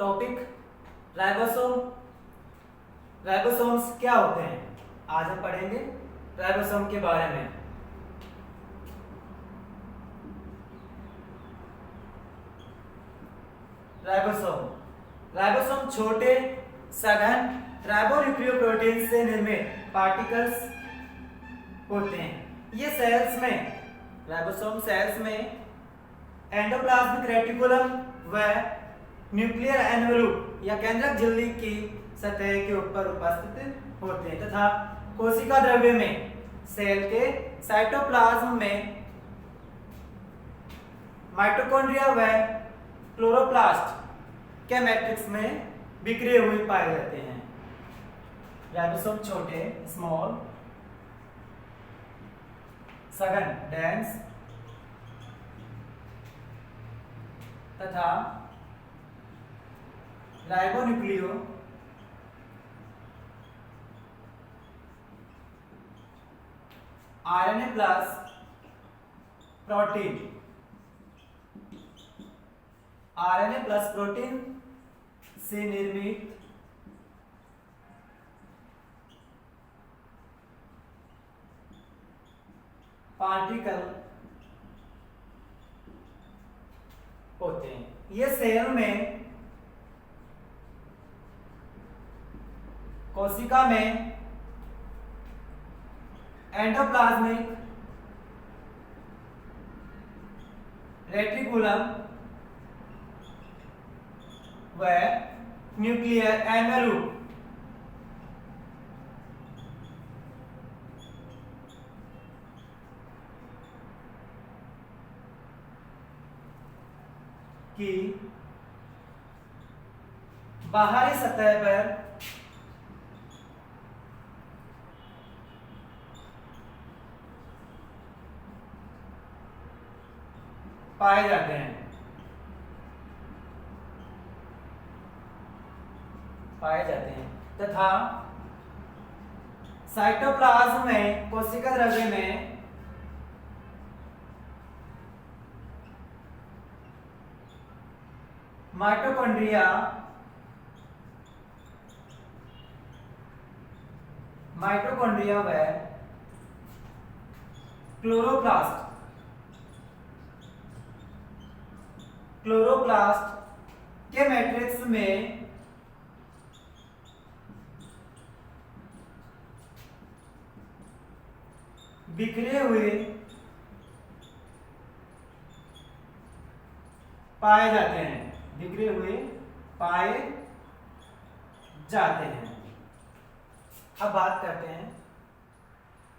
Topic ribosome. Ribosomes क्या होते हैं, आज हम पढ़ेंगे राइबोसोम के बारे में। राइबोसोम छोटे सघन राइबोन्यूक्लियोप्रोटीन से निर्मित पार्टिकल्स होते हैं। ये सेल्स में, राइबोसोम सेल्स में एंडोप्लाज्मिक रेटिकुलम व न्यूक्लियर एनवेलप या केंद्रक झिल्ली की सतह के ऊपर उपस्थित होते हैं तथा कोशिका द्रव्य में सेल के साइटोप्लाज्म में माइटोकॉन्ड्रिया व क्लोरोप्लास्ट के मैट्रिक्स में बिखरे हुए पाए जाते हैं। राइबोसोम छोटे स्मॉल सघन डेंस तथा राइबोन्यूक्लियो आरएनए प्लस प्रोटीन से निर्मित पार्टिकल होते हैं। ये सेल में, कोशिका में एंडोप्लाज्मिक रेटिकुलम व न्यूक्लियर एनवेलप की बाहरी सतह पर पाए जाते हैं तथा साइटोप्लाज्म में, कोशिका द्रव्य में माइटोकॉन्ड्रिया व क्लोरोप्लास्ट के मैट्रिक्स में बिखरे हुए पाए जाते हैं। अब बात करते हैं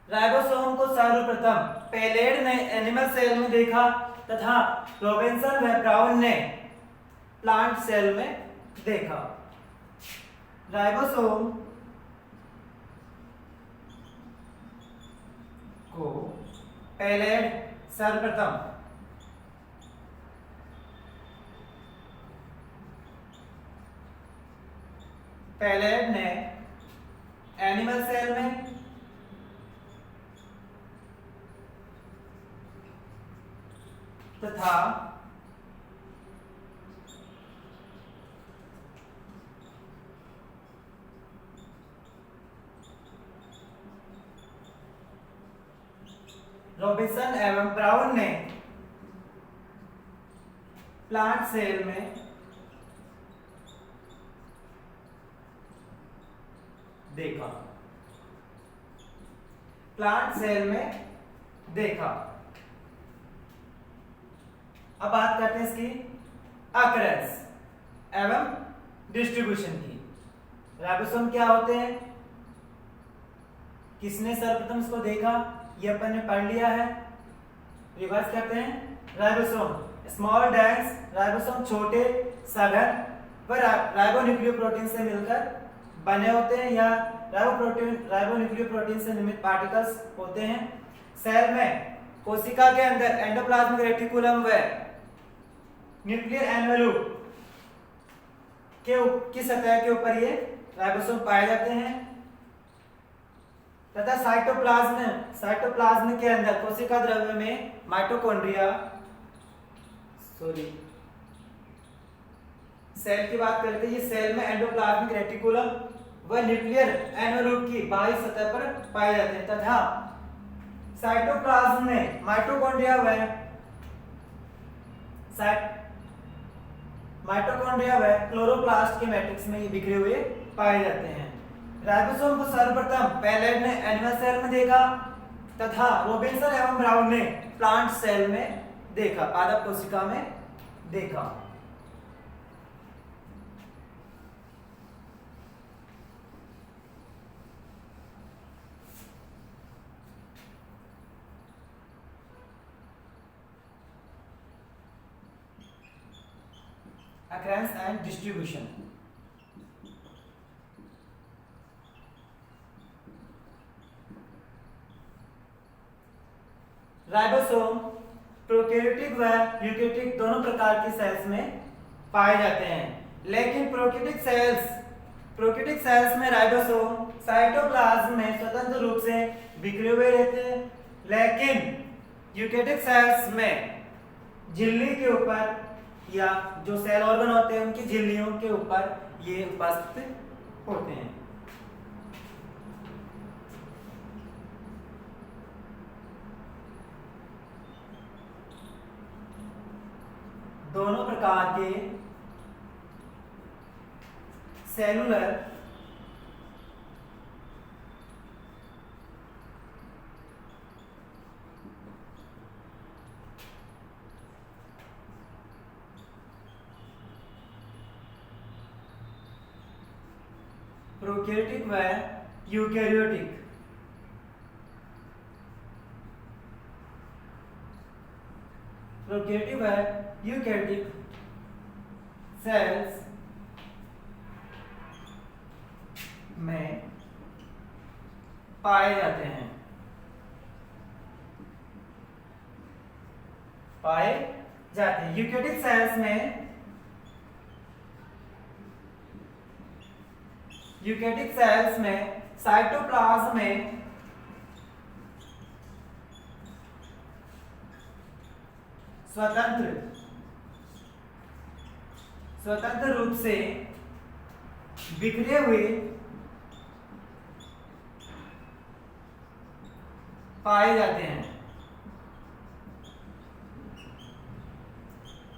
राइबोसोम को सर्वप्रथम पेलेड ने एनिमल सेल में देखा तथा रॉबिन्सन व ब्राउन ने प्लांट सेल में देखा। राइबोसोम को सर्वप्रथम पेलेड ने एनिमल सेल में तथा रॉबिन्सन एवं ब्राउन ने प्लांट सेल में देखा। अब बात करते हैं इसकी अकरेंस एवं डिस्ट्रीब्यूशन की। राइबोसोम क्या होते हैं, किसने सर्वप्रथम इसको देखा, ये अपन ने पढ़ लिया है। रिवाइज करते हैं। राइबोसोम स्मॉल डेंस, राइबोसोम छोटे सघन व राइबोन्यूक्लियोप्रोटीन से मिलकर बने होते हैं या राइबोन्यूक्लियोप्रोटीन से निर्मित पार्टिकल्स होते हैं। सेल में, कोशिका के अंदर एंडोप्लाज्मिक रेटिकुलम व न्यूक्लियर एनवेलप की सतह के ऊपर ये राइबोसोम पाए जाते हैं तथा साइटोप्लाज्म के अंदर कोशिका द्रव्य में माइटोकॉन्ड्रिया सेल की बात करते हैं, ये सेल में एंडोप्लाज्मिक रेटिकुलम व न्यूक्लियर एनवलप की बाहरी सतह पर पाए जाते हैं तथा साइटोप्लाज्म में माइटोकॉन्ड्रिया व क्लोरोप्लास्ट के मैट्रिक्स में ये बिखरे हुए पाए जाते हैं। राइबोसोम को सर्वप्रथम पैलेट ने एनिमल सेल में देखा तथा रॉबिन्सन एवं ब्राउन ने प्लांट सेल में देखा, पादप कोशिका में देखा। Occurrence and distribution. Ribosome prokaryotic व यूकैरियोटिक दोनों प्रकार की सेल्स में पाए जाते हैं, लेकिन प्रोकैरियोटिक सेल्स में राइबोसोम साइटोप्लाज्म में स्वतंत्र रूप से बिखरे हुए रहते हैं, लेकिन यूकैरियोटिक सेल्स में झिल्ली के ऊपर या जो सेल ऑर्गन होते हैं उनकी झिल्लियों के ऊपर ये उपस्थित होते हैं। दोनों प्रकार के सेलुलर प्रोकैरियोटिक व यूकैरियोटिक सेल्स में पाए जाते हैं। यूकैरियोटिक सेल्स में साइटोप्लाज्म में स्वतंत्र रूप से बिखरे हुए पाए जाते हैं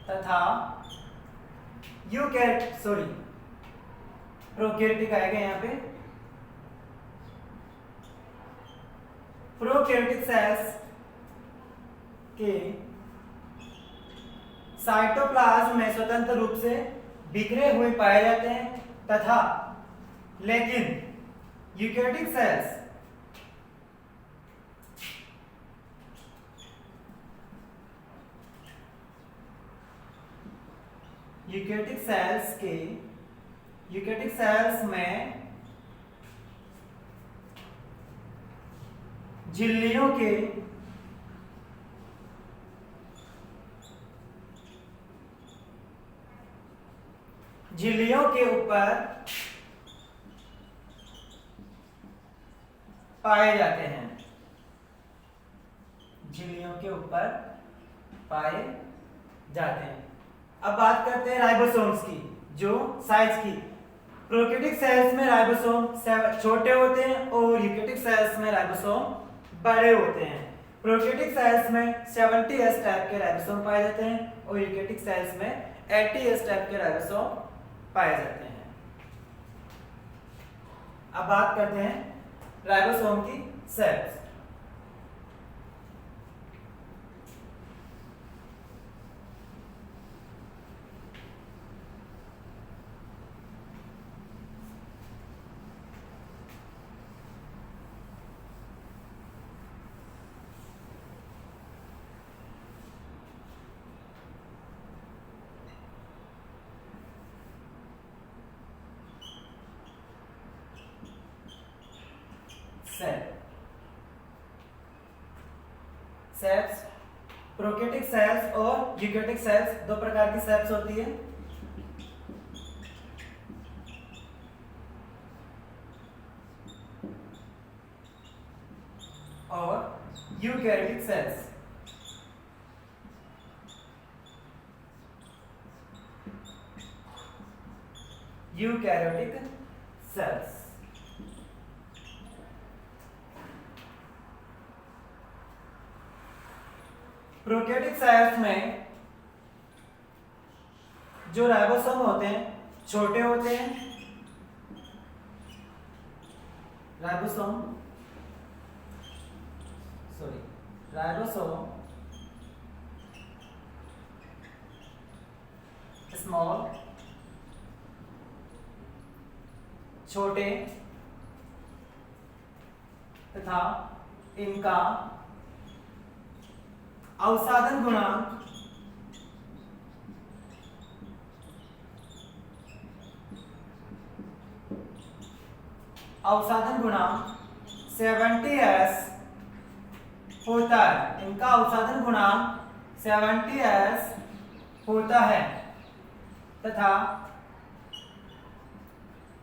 तथा प्रोकैरियोटिक आएगा यहाँ पे। प्रोकैरियोटिक सेल्स के साइटोप्लाज्म में स्वतंत्र रूप से बिखरे हुए पाए जाते हैं तथा लेकिन यूकैरियोटिक सेल्स में झिल्लियों के ऊपर पाए जाते हैं। अब बात करते हैं राइबोसोम्स की, जो साइज की। प्रोकैरियोटिक सेल्स में राइबोसोम छोटे होते हैं और यूकैरियोटिक सेल्स में राइबोसोम बड़े होते हैं। प्रोकैरियोटिक सेल्स में 70S टाइप के राइबोसोम पाए जाते हैं और यूकैरियोटिक सेल्स में 80S टाइप के राइबोसोम पाए जाते हैं। अब बात करते हैं राइबोसोम की सेल्स। सेल्स प्रोकैरियोटिक सेल्स और यूकैरियोटिक सेल्स दो प्रकार की सेल्स होती है। और eukaryotic cells eukaryotic cells. Prokaryotic cells में जो राइबोसोम होते हैं छोटे होते हैं। राइबोसोम स्मॉल, छोटे तथा इनका अवसादन गुणांक अवसादन गुणांक 70s होता है। इनका अवसादन गुणांक 70s होता है तथा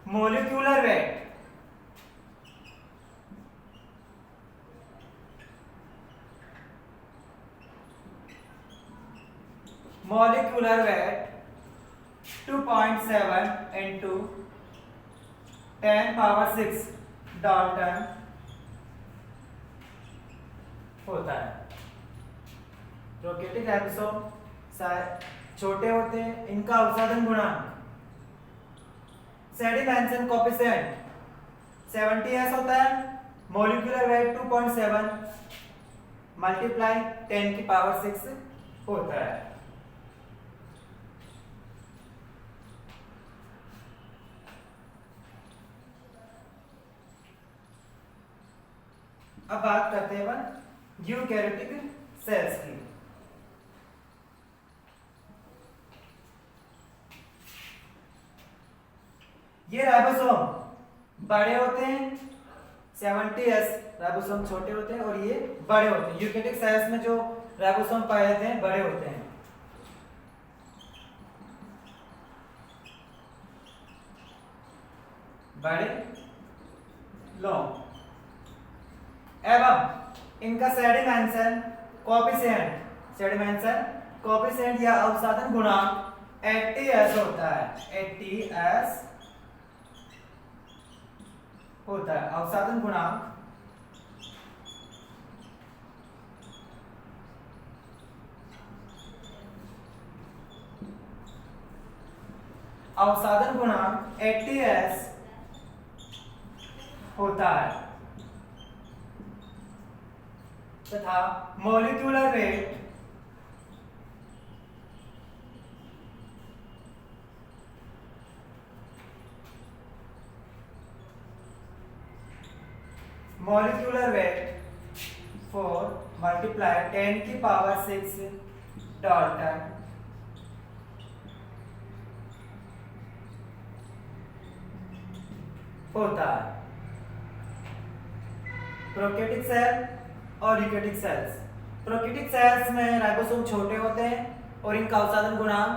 molecular weight molecular weight 2.7 into 10 power 6 dalton होता है। प्रोकैरियोटिक राइबोसोम छोटे होते हैं। इनका अवसादन गुणांक सेडिमेंशन कोएफिशिएंट 70s होता है। मोलिकुलर वेट 2.7 मल्टीप्लाई 10 की पावर 6 होता है। अब बात करते हैं यूकैरियोटिक सेल्स की। ये राइबोसोम बड़े होते हैं। 70s राइबोसोम छोटे होते हैं और ये बड़े होते हैं। यूकैरियोटिक सेल्स में जो राइबोसोम पाए जाते हैं बड़े होते हैं। बड़े लॉन्ग एवं इनका सेडिमेंशन कोएफिशिएंट या अवसादन गुणांक 80s होता है। 80s होता है अवसादन गुणांक। अवसादन गुणांक 80s होता है तथा मोलिक्यूलर वेट फोर मल्टीप्लाई 10 की पावर 6 डाल्टन होता है। प्रोकैरियोटिक सेल और यूकैरियोटिक सेल्स। प्रोकैरियोटिक सेल्स में राइबोसोम छोटे होते हैं और इनका अवसादन गुणांक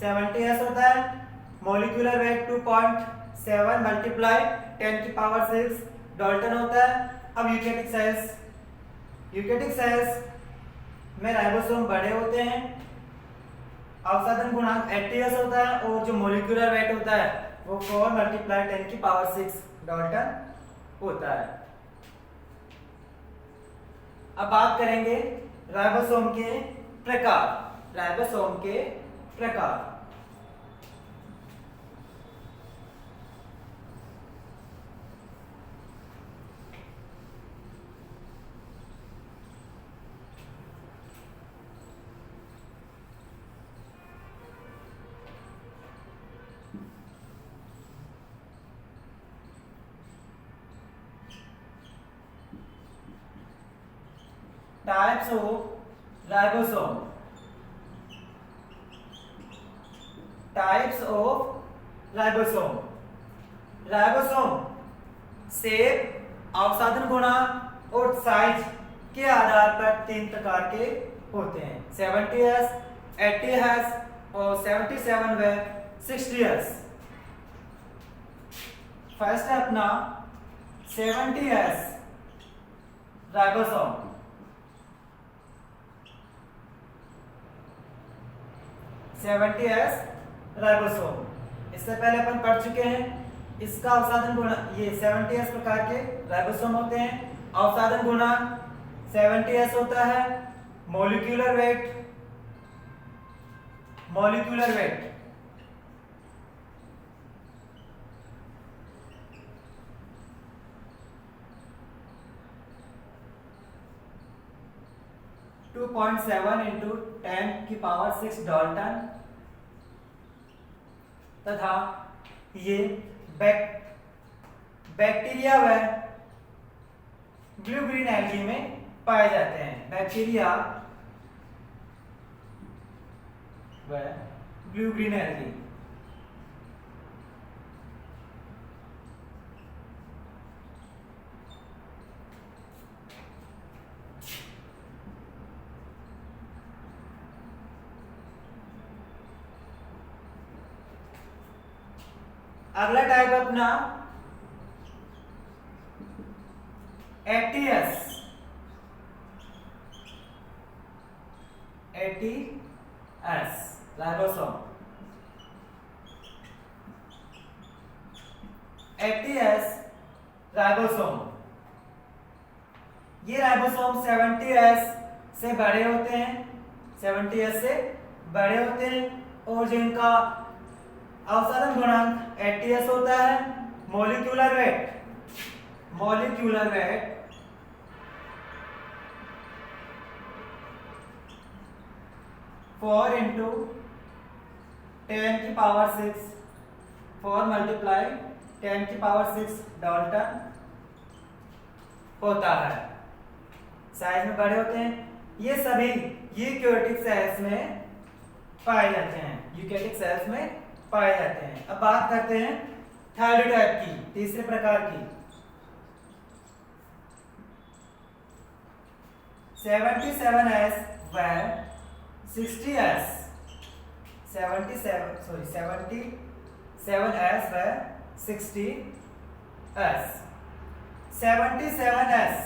70s होता है। मोलिकुलर वेट 2.7 मल्टीप्लाई 10 की पावर 6 डाल्टन होता है। अब यूकैरियोटिक सेल्स में राइबोसोम बड़े होते हैं। अवसादन गुणांक 80s होता है और जो मोलिकुलर वेट होता है वो 4 मल्टीप्लाई 10 की पावर 6 डाल्टन होता है। अब बात करेंगे राइबोसोम के प्रकार। Types of ribosome. Ribosome shape, अवसादन गुणांक और साइज के आधार पर 3 प्रकार के होते हैं। 70s, 80s और 77 व 60s। फर्स्ट है अपना 70s राइबोसोम। इससे पहले अपन पढ़ चुके हैं इसका अवसादन गुणांक, ये 70s प्रकार के राइबोसोम होते हैं। अवसादन गुणांक 70s होता है। मॉलिक्यूलर वेट 2.7 इंटू 10⁶ डाल्टन तथा ये बैक्टीरिया व ब्लू ग्रीन एल्गी में पाए जाते हैं। बैक्टीरिया व ब्लू ग्रीन एल्गी। अगला टाइप अपना एटीएस राइबोसोम। एटीएस राइबोसोम, ये राइबोसोम 70s से बड़े होते हैं, 70s से बड़े होते हैं और जिनका अवसादन गुणांक 80s होता है। Molecular weight 4 into 10⁶, 4 multiply 10⁶ Dalton होता है। साइज में बड़े होते हैं। ये सभी यूकेरियोटिक सेल्स में पाए जाते हैं, अब बात करते हैं थर्ड टाइप की, तीसरे प्रकार की। 77s व 60s, 77s व 60s। 77s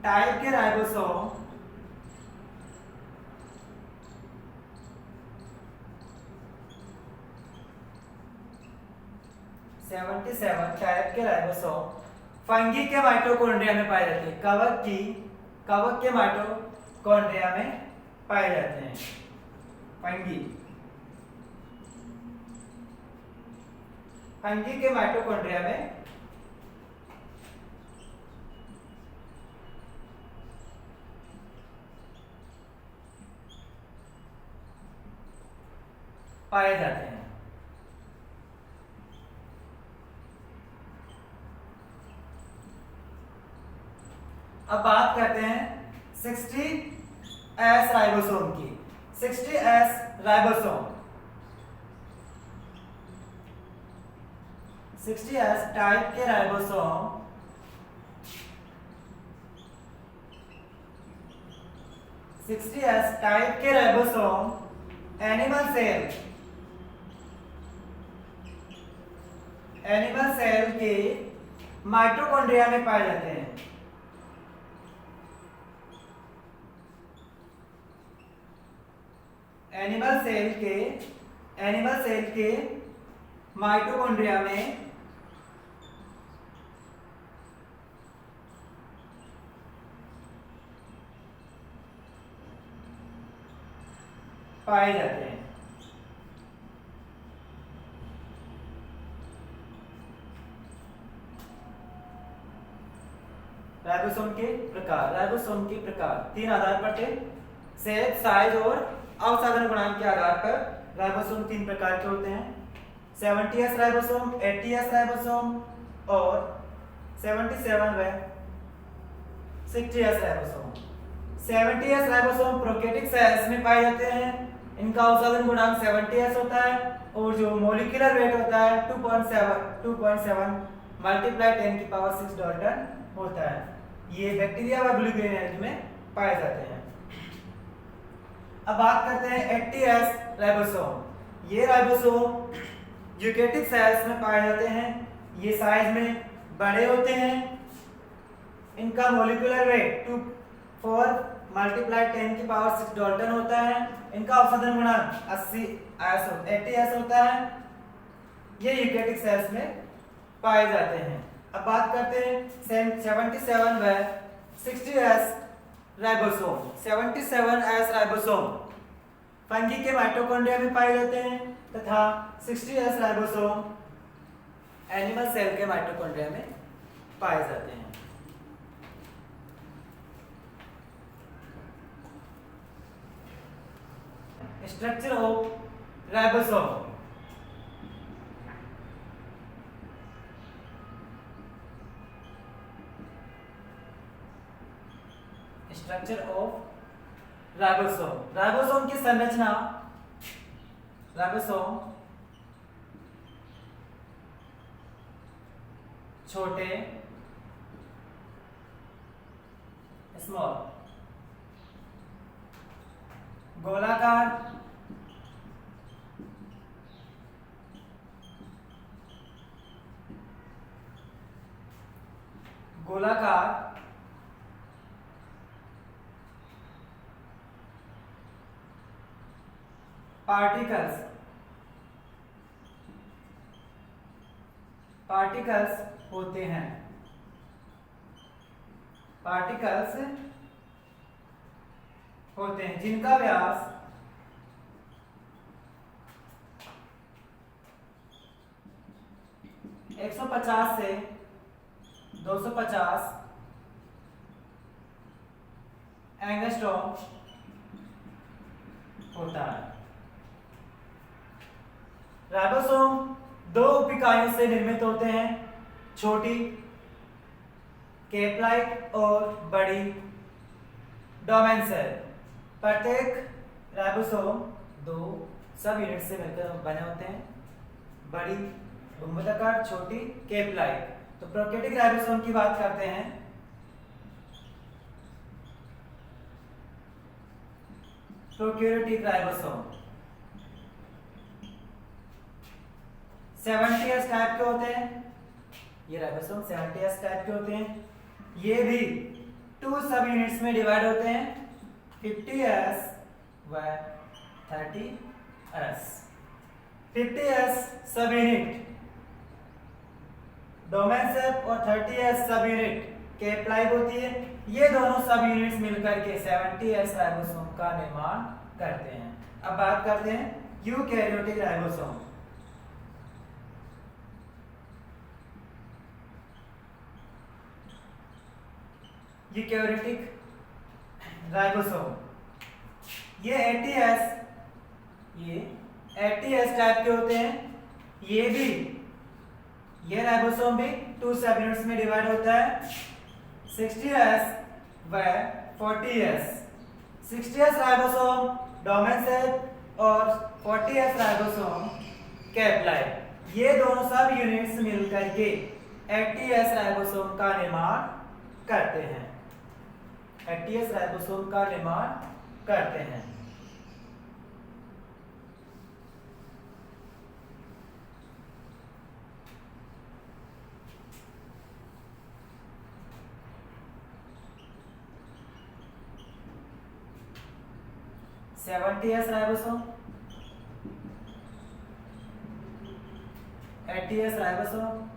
टाइप के राइबोसोम 77 टाइप के राइबोसोम फंगी के माइटोकॉन्ड्रिया में पाए जाते हैं। कवक के माइटोकॉन्ड्रिया में पाए जाते हैं। फंगी के माइटोकॉन्ड्रिया में पाए जाते हैं। अब बात करते हैं 60s राइबोसोम की। 60s राइबोसोम 60s टाइप के राइबोसोम 60s टाइप के राइबोसोम एनिमल सेल के माइटोकॉन्ड्रिया में पाए जाते हैं। एनिमल सेल के माइटोकॉन्ड्रिया में पाए जाते हैं। राइबोसोम के प्रकार तीन आधार पर थे। सेल, साइज और अवसादन गुणांक के आधार पर राइबोसोम तीन प्रकार के होते हैं। 70s राइबोसोम, 80s राइबोसोम और 77 व 60s ribosome. 70s ribosome prokaryotic cells में पाए जाते हैं। इनका अवसादन गुणांक 70s होता है और जो मॉलिक्यूलर वेट होता है 2.7 मल्टीप्लाई 10⁶ डाल्टन होता है। ये बैक्टीरिया व ब्लू ग्रीन एल्गी में पाए जाते हैं। अब बात करते हैं 80s राइबोसोम। ये राइबोसोम यूकेरियोटिक सेल्स में पाए जाते हैं। ये साइज में बड़े होते हैं। इनका मॉलिक्यूलर वेट 4 मल्टीप्लाई 10 की पावर 6 डाल्टन होता है। इनका अपसरण गुणांक 80s होता है। ये यूकेरियोटिक सेल्स में पाए जाते हैं। अब बात करते हैं 77 व 60s ribosome. 77s ribosome fungi के माइटोकॉन्ड्रिया में पाए जाते हैं तथा 60s राइबोसोम एनिमल सेल के माइटोकॉन्ड्रिया में पाए जाते हैं। Structure of ribosome. Structure of ribosome. Ribosome की संरचना, राइबोसोम छोटे स्मॉल गोलाकार पार्टिकल्स होते हैं। पार्टिकल्स होते हैं जिनका व्यास 150 से 250 एंगस्ट्रॉम होता है। राइबोसोम दो उपिकाइयों से निर्मित होते हैं, छोटी केपलाइट और बड़ी डोमेन सेल। प्रत्येक राइबोसोम दो सब यूनिट से मिलकर बने होते हैं, बड़ी गुंबदाकार, छोटी केपलाइट। तो प्रोकैरियोटिक राइबोसोम की बात करते हैं। प्रोकैरियोटिक राइबोसोम 70s टाइप के होते हैं। ये राइबोसोम 70s टाइप के होते हैं। ये भी 2 सब यूनिट्स में डिवाइड होते हैं, 50s व 30s। 50s सब यूनिट डोमेन सेल और 30s सब यूनिट केपलाइट होती है। ये दोनों सब यूनिट्स मिलकर के 70s राइबोसोम का निर्माण करते हैं। अब बात करते हैं यूकैरियोटिक राइबोसोम। यूकैरियोटिक राइबोसोम ये 80s टाइप के होते हैं। ये राइबोसोम भी 2 सब यूनिट्स में डिवाइड होता है, 60s व 40s। 60s ribosome domain cell और 40s राइबोसोम केपलाइट। ये दोनों सब यूनिट्स मिलकर के 80s राइबोसोम का निर्माण करते हैं। 80s राइबोसोम का निर्माण करते हैं। Seventy S ribosome, 80s ribosome,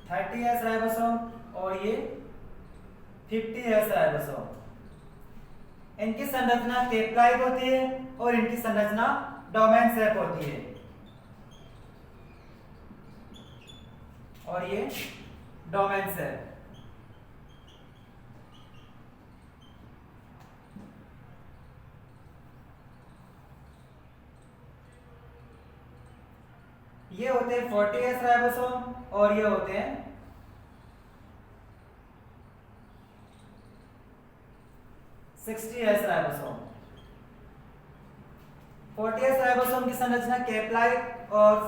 thirty S ribosome और ये 50s राइबोसोम। इनकी संरचना केपलाइट होती है और इनकी संरचना डोमेन शेप होती है। और ये डोमेन सेल। ये होते हैं 40S राइबोसोम और ये होते हैं 60S राइबोसोम। 40S राइबोसोम की संरचना कैप्लाइड और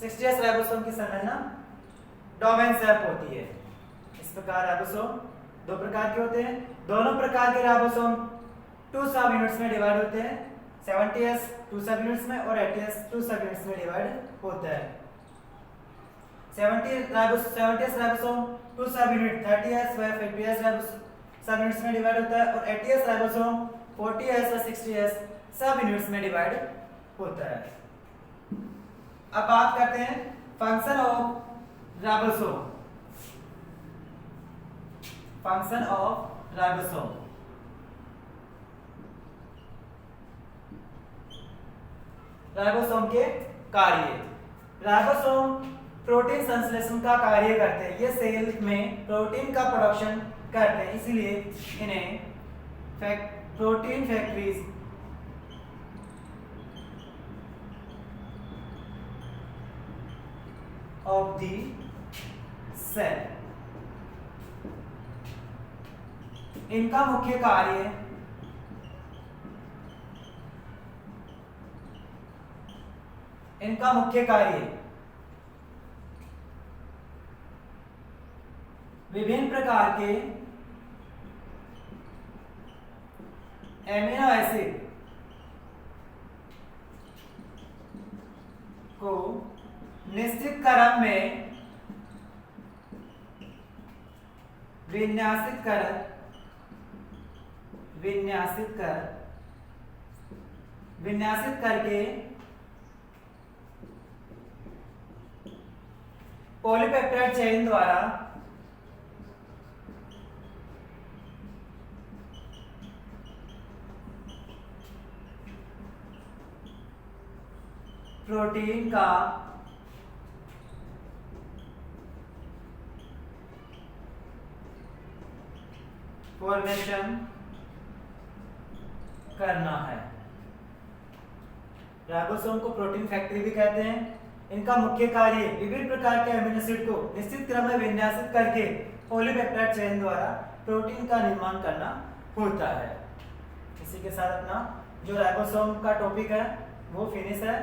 60S राइबोसोम की संरचना डोमेन सेल होती है। इस प्रकार राइबोसोम दो प्रकार के होते हैं। दोनों प्रकार के राइबोसोम 2 सब यूनिट्स में डिवाइड होते हैं। 70S 2 सब यूनिट्स में और 80S 2 सब यूनिट्स में डिवाइड होता है। 70S राइबोसोम 2 सब यूनिट 30S व 50S सब यूनिट्स में डिवाइड होता है और 80S राइबोसोम 40S और 60S सब यूनिट्स में डिवाइड होता है। अब बात करते हैं function of ribosome. Function of ribosome. Ribosome के कार्य। राइबोसोम प्रोटीन संश्लेषण का कार्य करते हैं। ये सेल में प्रोटीन का प्रोडक्शन करते हैं, इसलिए इन्हें protein factories of the cell. इनका मुख्य कार्य विभिन्न प्रकार के एमिनो एसिड को निश्चित क्रम में विन्यासित करके पॉलीपेप्टाइड चेन द्वारा प्रोटीन का फॉर्मेशन करना है। राइबोसोम को प्रोटीन फैक्ट्री भी कहते हैं। इनका मुख्य कार्य विभिन्न प्रकार के अमीनो एसिड को निश्चित क्रम में विन्यासित करके पॉलीपेप्टाइड चेन द्वारा प्रोटीन का निर्माण करना होता है। इसी के साथ अपना जो राइबोसोम का टॉपिक है वो फिनिश है।